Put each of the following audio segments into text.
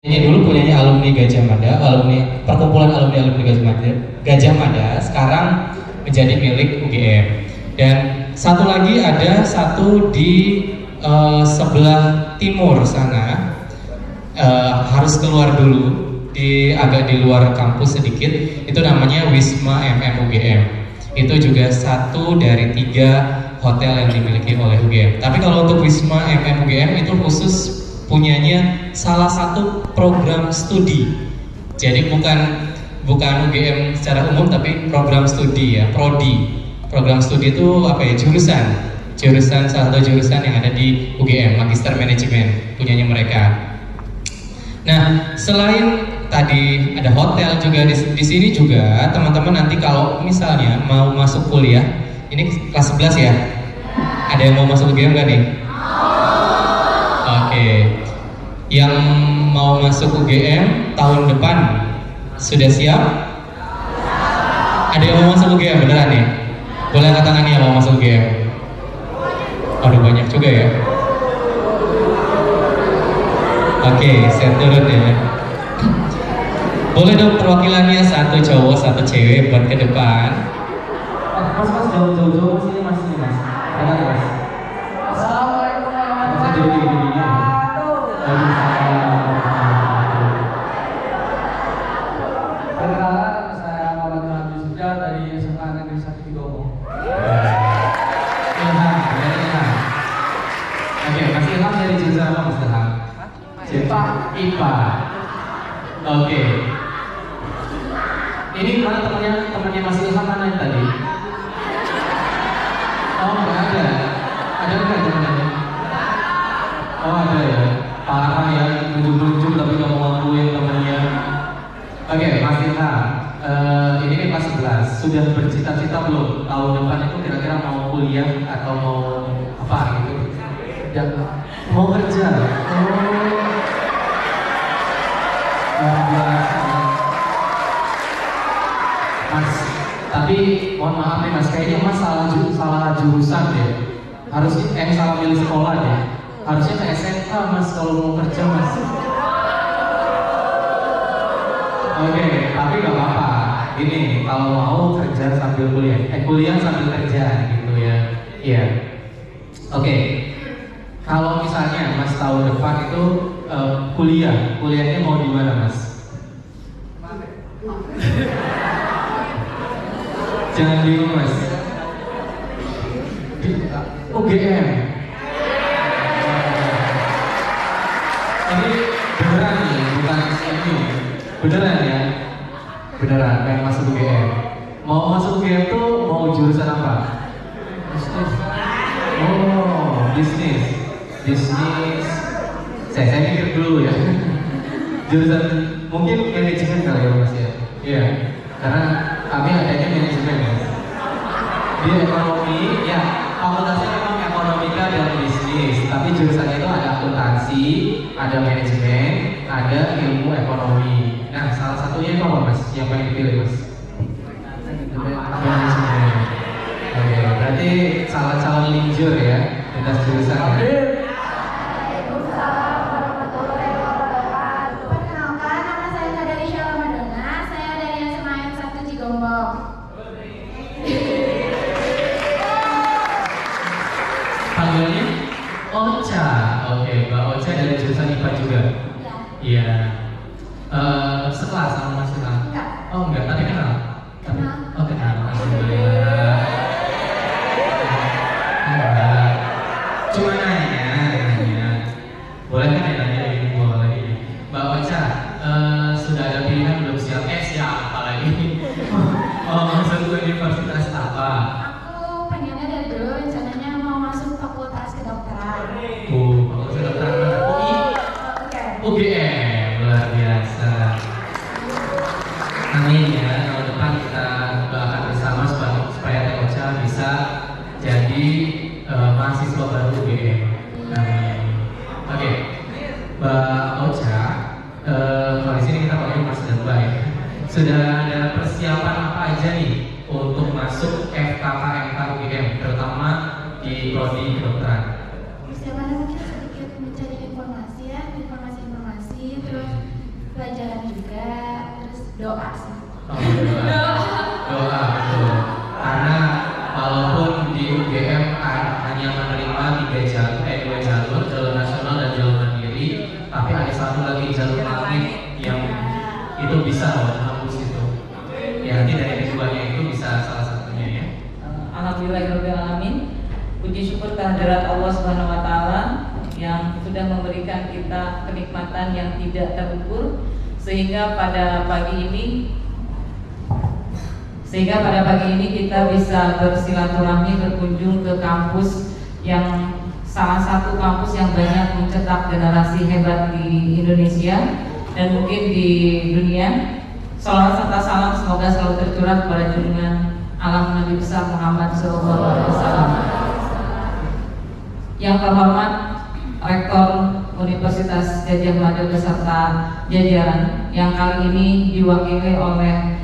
Ini dulu punyanya alumni Gajah Mada, perkumpulan alumni Gajah Mada sekarang menjadi milik UGM. Dan satu lagi ada satu di sebelah timur sana, harus keluar dulu, agak di luar kampus sedikit, itu namanya Wisma MM UGM. Itu juga satu dari 3 hotel yang dimiliki oleh UGM. Tapi kalau untuk Wisma MM UGM itu khusus punyanya salah satu program studi. Jadi bukan UGM secara umum, tapi program studi ya, prodi. Program studi itu apa ya? Jurusan salah satu jurusan yang ada di UGM, Magister Manajemen punyanya mereka. Nah, selain tadi ada hotel juga di sini juga teman-teman nanti kalau misalnya mau masuk kuliah, ini kelas 11 ya. Ada yang mau masuk UGM nggak nih? Oke. Yang mau masuk UGM tahun depan sudah siap? Ada yang mau masuk UGM beneran nih? Boleh angkat tangannya yang mau masuk UGM? Aduh, banyak juga ya. Oke, saya turun ya. Boleh dong perwakilannya, satu cowok, satu cewek buat ke depan. Mas jauh sini mas. Enak mas. Assalamualaikum warahmatullahi wabarakatuh. Perkenalkan, saya Muhammad Abdul Sujat dari SMA Negeri 1 Cigombong. Oke, Mas Ilham dari jurusan apa Mas Ilham? IPA. Oke. Ini mana temannya Mas Ilham mana yang tadi? Oh, nggak ada. Ada nggak temannya? Oh, ada ya. Parah ya, nunjuk tapi nggak mau ngakuin temannya. Oke, Mas Ilham. Ini kan kelas 11. Sudah bercita-cita belum tahun depan itu kira-kira mau kuliah atau mau apa gitu? Dan mau kerja. Mas, tapi mohon maaf nih Mas, kayaknya Mas salah jurusan deh. Harusnya salah milih sekolah deh. Harusnya ke SMK Mas kalau mau kerja Mas. Oke, tapi gak apa-apa. Ini kalau mau kerja sambil kuliah, kuliah sambil kerja gitu ya. Iya. Oke. Kalau misalnya Mas tahun depan itu kuliahnya mau di mana Mas? Jangan bingung Mas. Di UGM. Ini beneran nih, bukan ini. Beneran ya? Beneran, pengen masuk UGM. Mau masuk UGM tuh mau jurusan apa? Bisnis. Oh, bisnis. Saya mikir dulu ya. Jurusan mungkin manajemen kali ya Mas ya. Iya. Karena kami adanya manajemen ya. Di ekonomi ya, fakultasnya memang ekonomika dan bisnis, tapi jurusannya itu ada akuntansi, ada manajemen, ada ilmu ekonomi. Nah, salah satunya itu apa Mas? Yang paling dipilih Mas? Manajemen. Oke, berarti salah calon linjur ya, lintas jurusan ya. Panggilnya Ocha. Oke, Mbak Ocha dari jurusan IPA juga. Iya. Sekelas sama Mas Ilham? Enggak. Oh enggak, tapi kenal. Oh kenal. Alhamdulillah. Enggak. Cuma nanya. Boleh kan nanya ini boleh. Mbak Ocha, sudah ada pilihan belum siap? Siapa lagi? Oh, masuk universitas apa? Aku pengennya dari dulu rencananya mau masuk fakultas kedokteran. Fakultas kedokteran UGM, luar biasa. Amin ya, tahun depan kita doakan bersama supaya Teh Ocha bisa jadi mahasiswa baru UGM. Amin. Oke, Mbak Ocha, kalau di sini kita panggil Mas dan Mbak ya. Sudah ada persiapan apa aja nih untuk masuk FKKMK UGM, terutama di prodi kedokteran? Persiapannya mungkin sedikit mencari informasi, terus Doa sih. Oh, doa betul. Karena walaupun di UGM hanya menerima 2 jalur, jalur nasional dan jalur mandiri, tapi ada satu lagi jalur magnet yang itu bisa loh kampus itu. Ya, nanti dari keduanya itu bisa salah satunya ya. Alhamdulillahirobbilalamin. Puji syukur kehadirat Allah Subhanahu wa taala yang sudah memberikan kita kenikmatan yang tidak terukur sehingga pada pagi ini kita bisa bersilaturahmi berkunjung ke kampus yang salah satu kampus yang banyak mencetak generasi hebat di Indonesia dan mungkin di dunia. Salawat serta salam semoga selalu tercurah kepada junjungan alam Nabi besar Muhammad SAW. Yang terhormat Rektor Universitas Gadjah Mada beserta jajaran yang kali ini diwakili oleh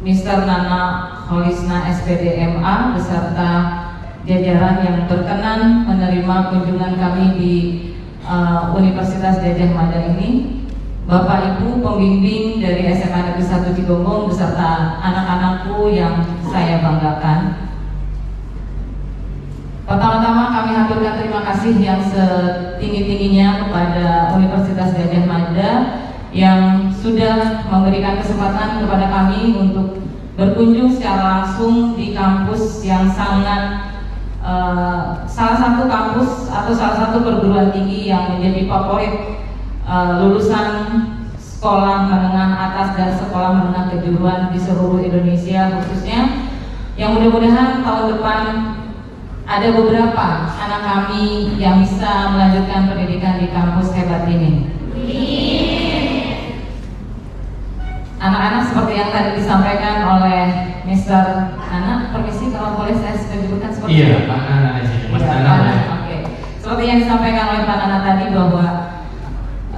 Mr. Nana Holisna SPD MA beserta jajaran yang berkenan menerima kunjungan kami di Universitas Gadjah Mada ini. Bapak Ibu pembimbing dari SMA Negeri 1 Cigombong beserta anak-anakku yang saya banggakan. Pertama-tama kami haturkan terima kasih yang setinggi-tingginya kepada Universitas Gadjah Mada yang sudah memberikan kesempatan kepada kami untuk berkunjung secara langsung di kampus yang sangat salah satu kampus atau salah satu perguruan tinggi yang menjadi favorit lulusan sekolah menengah atas dan sekolah menengah kejuruan di seluruh Indonesia khususnya, yang mudah-mudahan tahun depan ada beberapa anak kami yang bisa melanjutkan pendidikan di kampus hebat ini. Anak-anak seperti yang tadi disampaikan oleh Mr. Nana, permisi kalau boleh saya sebutkan seperti Iya, Pak Nana aja, Mas Nana. Oke. Seperti yang disampaikan oleh Pak Nana tadi bahwa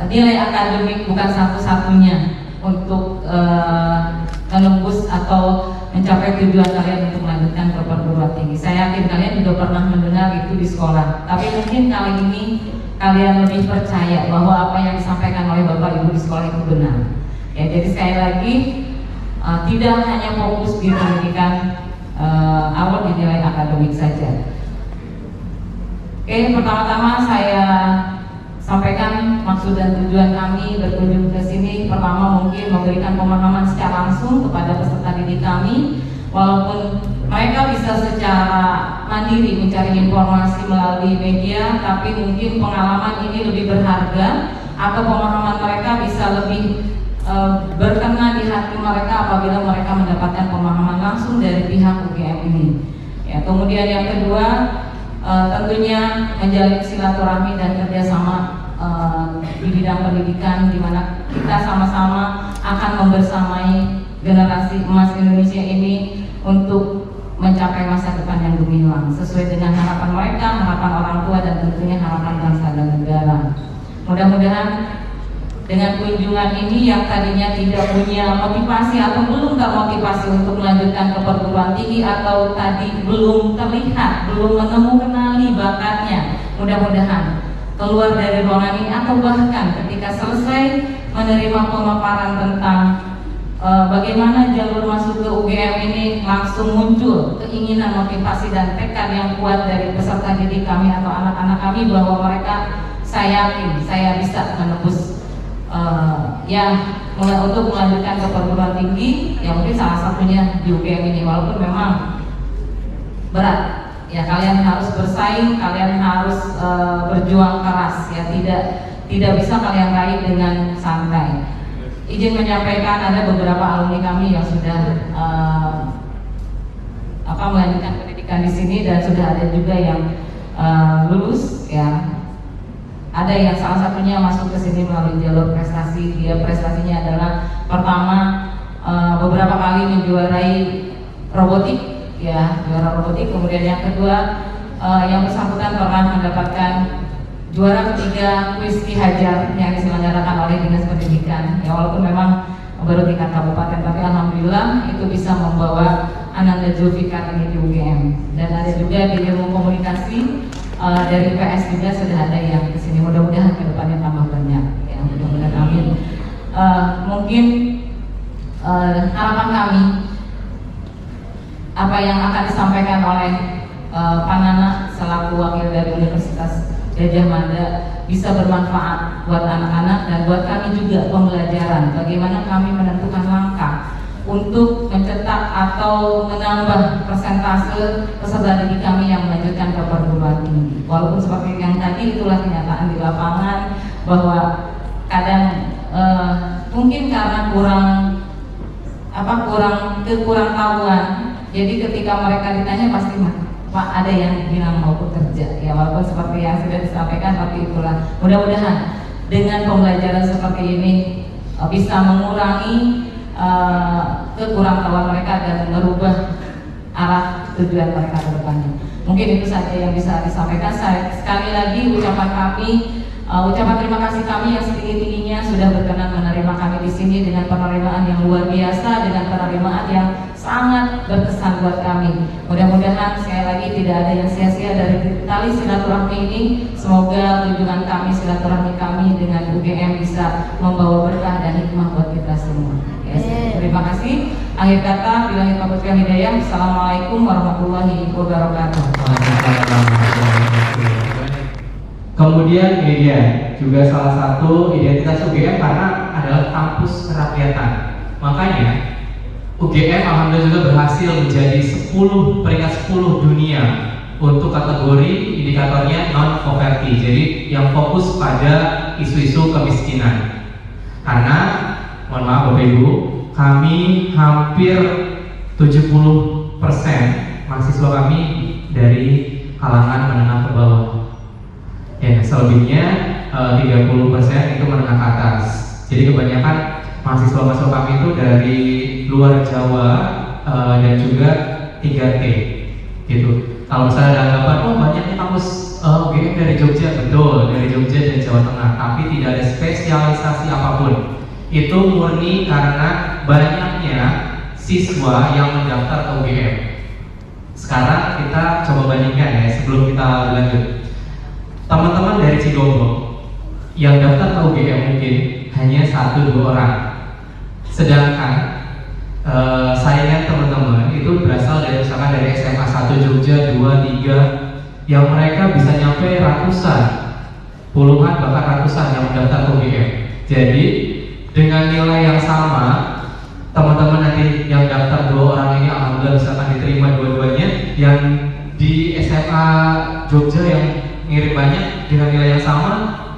nilai akademik bukan satu-satunya untuk menembus atau mencapai tujuan kalian untuk melanjutkan ke perguruan tinggi. Saya yakin kalian juga pernah mendengar itu di sekolah. Tapi mungkin kali ini kalian lebih percaya bahwa apa yang disampaikan oleh Bapak Ibu di sekolah itu benar. Ya, jadi sekali lagi tidak hanya fokus di pendidikan awal di nilai akademik saja. Oke, pertama-tama saya sampaikan maksud dan tujuan kami berkunjung ke sini. Pertama mungkin memberikan pemahaman secara langsung kepada peserta didik kami, walaupun mereka bisa secara mandiri mencari informasi melalui media, tapi mungkin pengalaman ini lebih berharga atau pemahaman mereka bisa lebih berkenan di hati mereka apabila mereka mendapatkan pemahaman langsung dari pihak UGM ini. Ya, kemudian yang kedua tentunya menjalin silaturahmi dan kerjasama di bidang pendidikan, di mana kita sama-sama akan membersamai generasi emas Indonesia ini untuk mencapai masa depan yang gemilang sesuai dengan harapan mereka, harapan orang tua, dan tentunya harapan bangsa dan negara. Mudah-mudahan dengan kunjungan ini yang tadinya tidak punya motivasi atau belum termotivasi untuk melanjutkan ke perguruan tinggi atau tadi belum terlihat, belum menemukan bakatnya, mudah-mudahan keluar dari ruangan ini atau bahkan ketika selesai menerima pemaparan tentang bagaimana jalur masuk ke UGM ini langsung muncul keinginan, motivasi, dan tekad yang kuat dari peserta didik kami atau anak-anak kami bahwa mereka, saya yakin, saya bisa menembus untuk melanjutkan ke perguruan tinggi, yang mungkin salah satunya di UGM ini, walaupun memang berat. Ya, kalian harus bersaing, kalian harus berjuang keras. Ya, tidak bisa kalian raih dengan santai. Izin menyampaikan ada beberapa alumni kami yang sudah melanjutkan pendidikan di sini dan sudah ada juga yang lulus. Ya, ada yang salah satunya masuk ke sini melalui jalur prestasi. Dia prestasinya adalah pertama beberapa kali menjuarai robotik. Ya, juara robotik. Kemudian yang kedua yang bersangkutan pernah mendapatkan juara ketiga kuis Ki Hajar yang diselenggarakan oleh Dinas Pendidikan. Ya, walaupun memang baru tingkat kabupaten, tapi alhamdulillah itu bisa membawa Ananda Zulfikar ini di UGM. Dan ada juga di ilmu komunikasi dari PS juga sudah ada yang kesini. Mudah-mudahan kedepannya tambah banyak. Ya, mudah-mudahan amin. bisa bermanfaat buat anak-anak dan buat kami juga pembelajaran bagaimana kami menentukan langkah untuk mencetak atau menambah persentase peserta didik kami yang melanjutkan ke perguruan tinggi. Walaupun seperti yang tadi itulah kenyataan di lapangan bahwa kadang mungkin karena kurang tahuan. Jadi ketika mereka ditanya pasti Pak ada yang bilang mau bekerja ya, walaupun seperti yang sudah disampaikan, tapi itulah mudah-mudahan dengan pembelajaran seperti ini bisa mengurangi kekurangtahuan mereka dan merubah arah tujuan mereka ke depannya. Mungkin itu saja yang bisa disampaikan. Sekali lagi ucapan terima kasih kami yang setinggi-tingginya sudah berkenan menerima kami di sini dengan penerimaan yang luar biasa, dengan penerimaan yang sangat berkesan buat kami. Mudah-mudahan sekali lagi tidak ada yang sia-sia dari tali silaturahmi ini. Semoga kunjungan kami, silaturahmi kami dengan UGM bisa membawa berkah dan hikmah buat kita semua. Terima kasih. Akhir kata, billahi taufiq wal hidayah. Assalamualaikum warahmatullahi wabarakatuh. Kemudian ini dia juga salah satu identitas UGM karena adalah kampus kerakyatan. Makanya UGM alhamdulillah juga berhasil menjadi peringkat 10 dunia untuk kategori indikatornya non-poverty. Jadi yang fokus pada isu-isu kemiskinan. Karena mohon maaf Bapak Ibu, kami hampir 70% mahasiswa kami dari kalangan menengah ke bawah. Ya, selebihnya 30% itu menengah ke atas. Jadi kebanyakan mahasiswa kami itu dari luar Jawa dan juga 3T gitu. Kalau misalnya ada anggapan, oh banyaknya kampus UGM dari Jogja, betul, dari Jogja dan Jawa Tengah, tapi tidak ada spesialisasi apapun. Itu murni karena banyaknya siswa yang mendaftar ke UGM. Sekarang kita coba bandingkan ya sebelum kita lanjut. Teman-teman dari Cigombong yang daftar ke UGM mungkin hanya 1-2 orang. Sedangkan saingan teman-teman itu berasal dari misalkan dari SMA 1 Jogja, 2, 3 yang mereka bisa nyampe ratusan, puluhan bahkan ratusan yang mendaftar ke UGM. Jadi dengan nilai yang sama, teman-teman nanti yang daftar 2 orang ini alhamdulillah misalkan diterima dua-duanya, yang di SMA Jogja yang ngirim banyak dengan nilai yang sama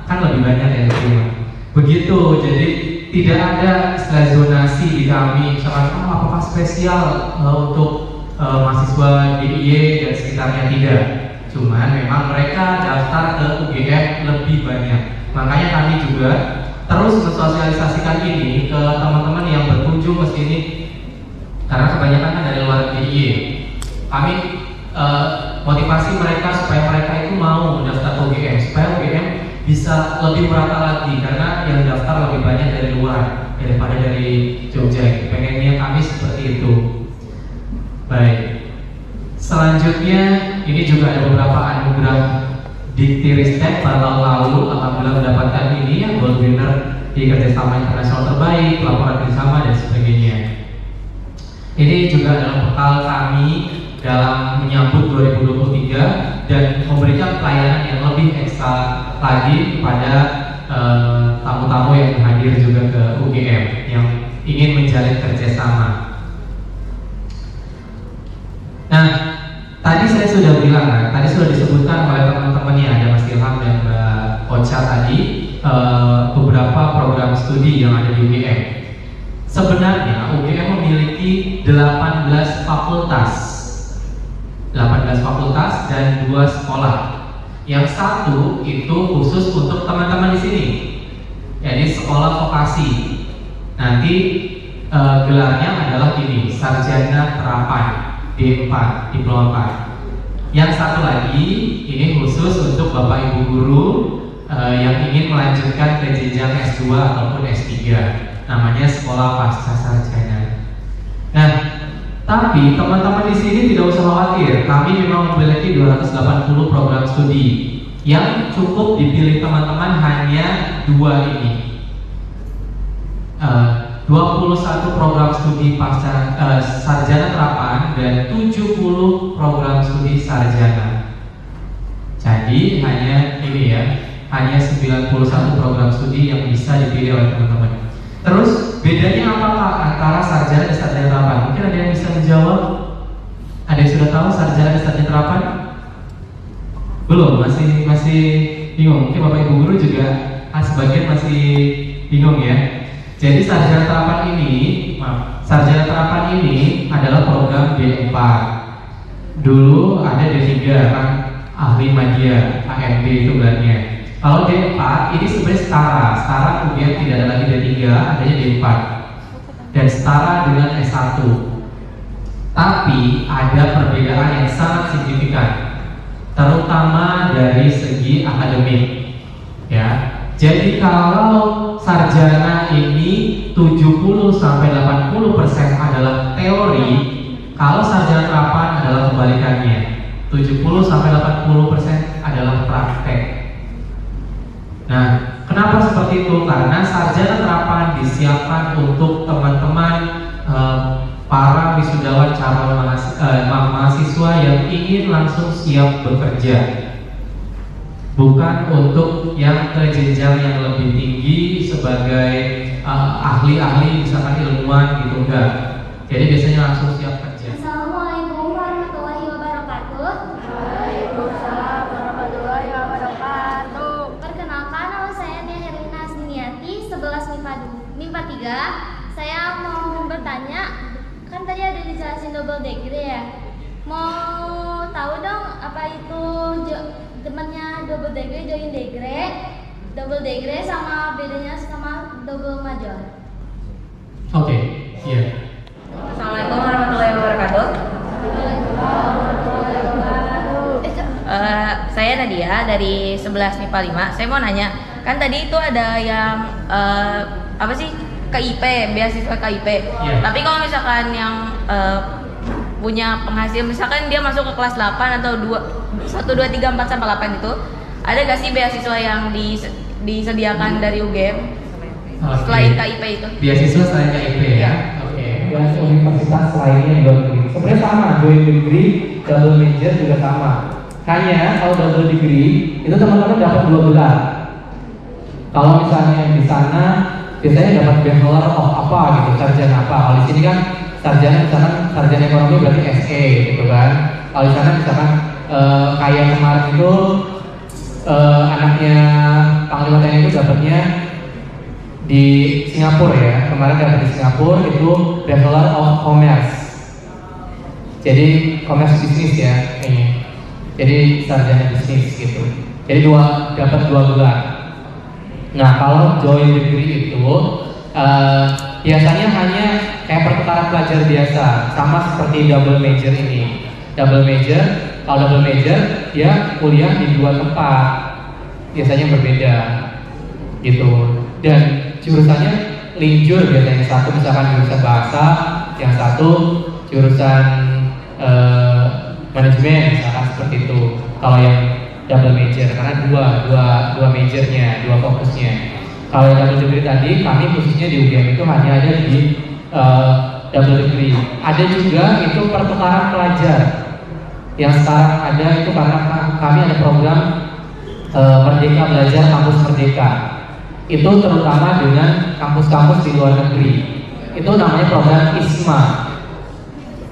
kan lebih banyak yang diterima. Begitu, jadi tidak ada istilah zonasi di kami, misalkan apakah spesial untuk mahasiswa DIY dan sekitarnya, tidak. Cuman memang mereka daftar ke UGM lebih banyak. Makanya kami juga terus mensosialisasikan ini ke teman-teman yang berkunjung ke sini, karena kebanyakan kan dari luar DIY. Kami motivasi mereka supaya mereka itu mau mendaftar ke UGM, supaya UGM bisa lebih merata lagi, karena yang daftar lebih banyak dari luar daripada dari Jogja. Pengennya kami seperti itu. Baik, selanjutnya ini juga ada beberapa anugerah Diktiristek pada lalu alhamdulillah mendapatkan ini yang gold winner di kerjasama internasional terbaik, laporan kerjasama dan sebagainya. Ini juga adalah bekal kami dalam menyambut 2023 dan memberikan pelayanan yang lebih ekstra lagi kepada tamu-tamu yang hadir juga ke UGM yang ingin menjalin kerjasama. Nah, tadi saya sudah bilang kan, tadi sudah disebutkan oleh teman-temannya, ada Mas Ilham dan Mbak Ocha tadi beberapa program studi yang ada di UGM. Sebenarnya UGM memiliki 18 fakultas dan 2 sekolah. Yang satu itu khusus untuk teman-teman di sini, yaitu sekolah vokasi. Nanti gelarnya adalah ini, Sarjana Terapan D4, Diploma 4. Yang satu lagi ini khusus untuk Bapak Ibu guru yang ingin melanjutkan ke jenjang S2 ataupun S3, namanya Sekolah Pasca Sarjana. Nah, tapi teman-teman di sini tidak usah khawatir, kami memang memiliki 280 program studi yang cukup dipilih teman-teman hanya 2 ini. 21 program studi pasca sarjana terapan dan 70 program studi sarjana. Jadi hanya ini ya, hanya 91 program studi yang bisa dipilih oleh teman-teman. Terus bedanya apa Pak antara sarjana dan sarjana terapan? Mungkin ada yang bisa menjawab? Ada yang sudah tahu sarjana dan sarjana terapan? Belum, masih bingung. Mungkin Bapak Ibu guru juga sebagian masih bingung ya. Jadi sarjana terapan ini adalah program D4. Dulu ada D3 kan, ahli media, AMD itu gelarnya. Kalau D4 ini sebenarnya setara kemudian tidak ada lagi D3, adanya D4 dan setara dengan S1. Tapi ada perbedaan yang sangat signifikan, terutama dari segi akademik. Ya, jadi kalau sarjana ini 70-80% adalah teori, kalau sarjana terapan adalah kebalikannya, 70-80% adalah praktek. Nah, kenapa seperti itu? Karena sarjana terapan disiapkan untuk teman-teman para wisudawan calon mahasiswa yang ingin langsung siap bekerja, bukan untuk yang ke jenjang yang lebih tinggi sebagai ahli-ahli misalkan ilmuwan gitu, enggak. Jadi biasanya langsung siap kerja. Assalamualaikum warahmatullahi wabarakatuh. Waalaikumsalam warahmatullahi wabarakatuh. Perkenalkan, nama saya Nia Herlina Asdiniati, 11 MIPA 3. Saya mau bertanya, kan tadi ada dijelasin double degree ya. Mau tahu dong apa itu temannya double degree, join degree, double degree sama bedanya sama double major. Oke, iya. Assalamualaikum warahmatullahi wabarakatuh. Saya Nadia dari 11 MIPA 5. Saya mau nanya, kan tadi itu ada yang apa sih, KIP, beasiswa KIP. Yeah. Tapi kalau misalkan yang punya penghasilan, misalkan dia masuk ke kelas 8 atau 1, 2, 3, 4 sampai 8 itu, ada gak sih beasiswa yang disediakan dari UGM selain KIP itu? Beasiswa selain KIP ya. Oke. Dan universitas lainnya di luar negeri. Sebenarnya sama, joint degree, double major juga sama. Hanya kalau double degree itu teman-teman dapat 2 gelar. Kalau misalnya di sana biasanya dapat bachelor of apa gitu, sarjana apa. Kalau di sini kan sarjana, misalkan sarjana ekonomi berarti SE gitu kan. Kalau di sana misalkan kayak kemarin itu anaknya Panglima TNI itu dapatnya di Singapura ya, kemarin dapat di Singapura itu Bachelor of Commerce. Jadi commerce bisnis ya kayaknya. Jadi sarjana bisnis gitu. Jadi dapat 2 gelar. Nah kalau joint degree itu biasanya hanya kayak pertukaran pelajar biasa, sama seperti double major ini. Double major, kalau double major dia kuliah di 2 tempat, biasanya berbeda gitu. Dan jurusannya linjur biasanya, satu misalkan jurusan bahasa, yang satu jurusan manajemen misalkan seperti itu. Kalau yang double major, karena dua majornya, 2 fokusnya. Kalau yang double degree tadi, kami khususnya di UGM itu hanya ada di double degree. Ada juga itu pertukaran pelajar yang sekarang ada itu karena kami ada program Merdeka Belajar Kampus Merdeka. Itu terutama dengan kampus-kampus di luar negeri. Itu namanya program ISMA.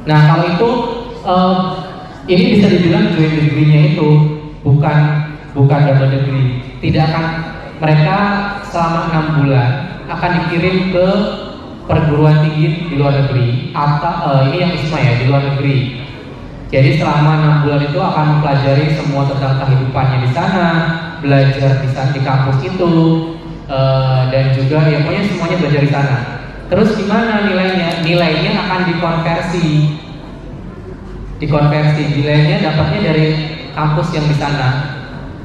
Nah kalau itu ini bisa dibilang joint degree-nya itu bukan double degree. Tidak akan, mereka selama 6 bulan akan dikirim ke perguruan tinggi di luar negeri atau ini yang ISMA ya, di luar negeri. Jadi selama 6 bulan itu akan mempelajari semua tentang kehidupannya di sana, belajar di kampus itu, dan juga ya pokoknya semuanya belajar di sana. Terus gimana nilainya? Nilainya akan dikonversi. Nilainya dapatnya dari kampus yang di sana,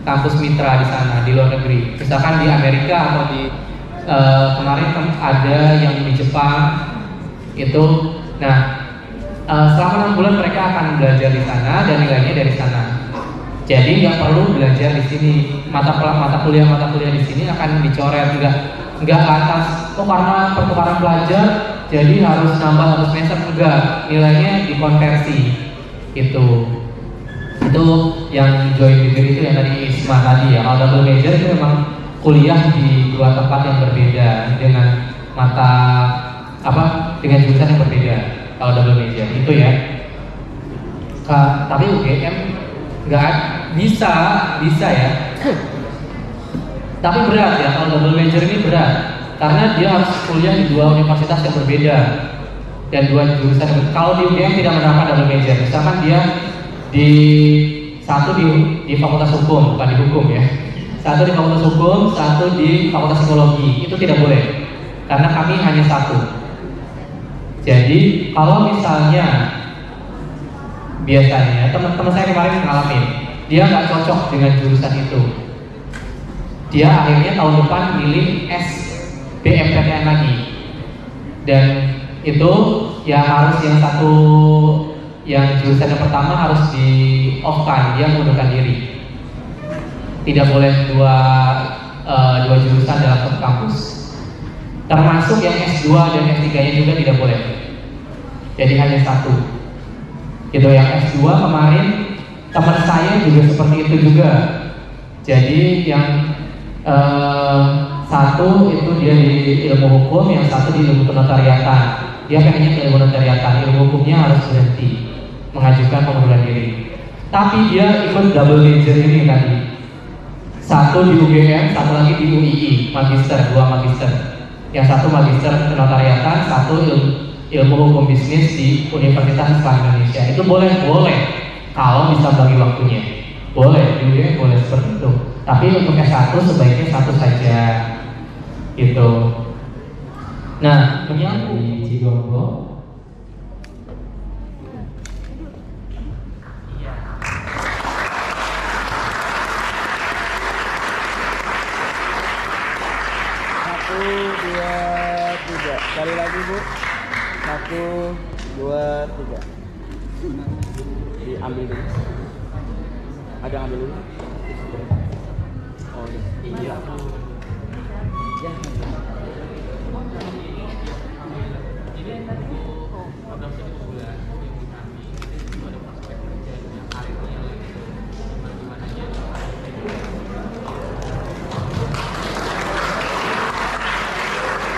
kampus mitra di sana di luar negeri. Misalkan di Amerika atau di kemarin ada yang di Jepang itu. Nah, selama 6 bulan mereka akan belajar di sana dan nilainya dari sana. Jadi nggak perlu belajar di sini, mata kuliah di sini akan dicoret, nggak atas karena pertukaran pelajar jadi harus nambah 1 semester, enggak, nilainya dikonversi itu. Itu yang joint degree itu yang tadi Isma tadi ya. Kalau double major itu memang kuliah di dua tempat yang berbeda dengan mata dengan jurusan yang berbeda. Kalau double major itu ya. Tapi UGM nggak bisa ya. Tapi berat ya, kalau double major ini berat karena dia harus kuliah di dua universitas yang berbeda dan dua jurusan. Kalau di UGM tidak menerapkan double major, misalkan dia satu di Fakultas Hukum, bukan di hukum ya. Satu di Fakultas Hukum, satu di Fakultas Psikologi, itu tidak boleh karena kami hanya satu. Jadi kalau misalnya biasanya teman-teman saya kemarin ngalamin, dia nggak cocok dengan jurusan itu, dia akhirnya tahun depan milih SBMPTN lagi, dan itu ya harus yang jurusan yang pertama harus di off-kan, dia mengundurkan diri. Tidak boleh dua jurusan dalam satu kampus. Termasuk yang S2 dan S3-nya juga tidak boleh. Jadi hanya satu. Itu yang S2 kemarin teman saya juga seperti itu juga. Jadi yang satu itu dia di ilmu hukum, yang satu di ilmu kenotariatan. Dia pengennya ke ilmu notariatan, ilmu hukumnya harus berhenti, mengajukan pengunduran diri. Tapi dia ikut double major ini tadi. Satu di UGM, satu lagi di UII, magister, 2 magister. Yang satu magister kenotariatan, satu ilmu hukum bisnis di Universitas Islam Indonesia. Itu boleh kalau bisa bagi waktunya. Boleh, di UGM boleh seperti itu. Tapi untuk S1 sebaiknya satu saja. Gitu. Nah, menyambung di Cigongo. Sekali lagi Bu. 1, 2, 3. Diambil dulu. Ada ambil dulu. Oh iya. Ya.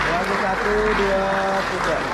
Lagi 1, 2, 3.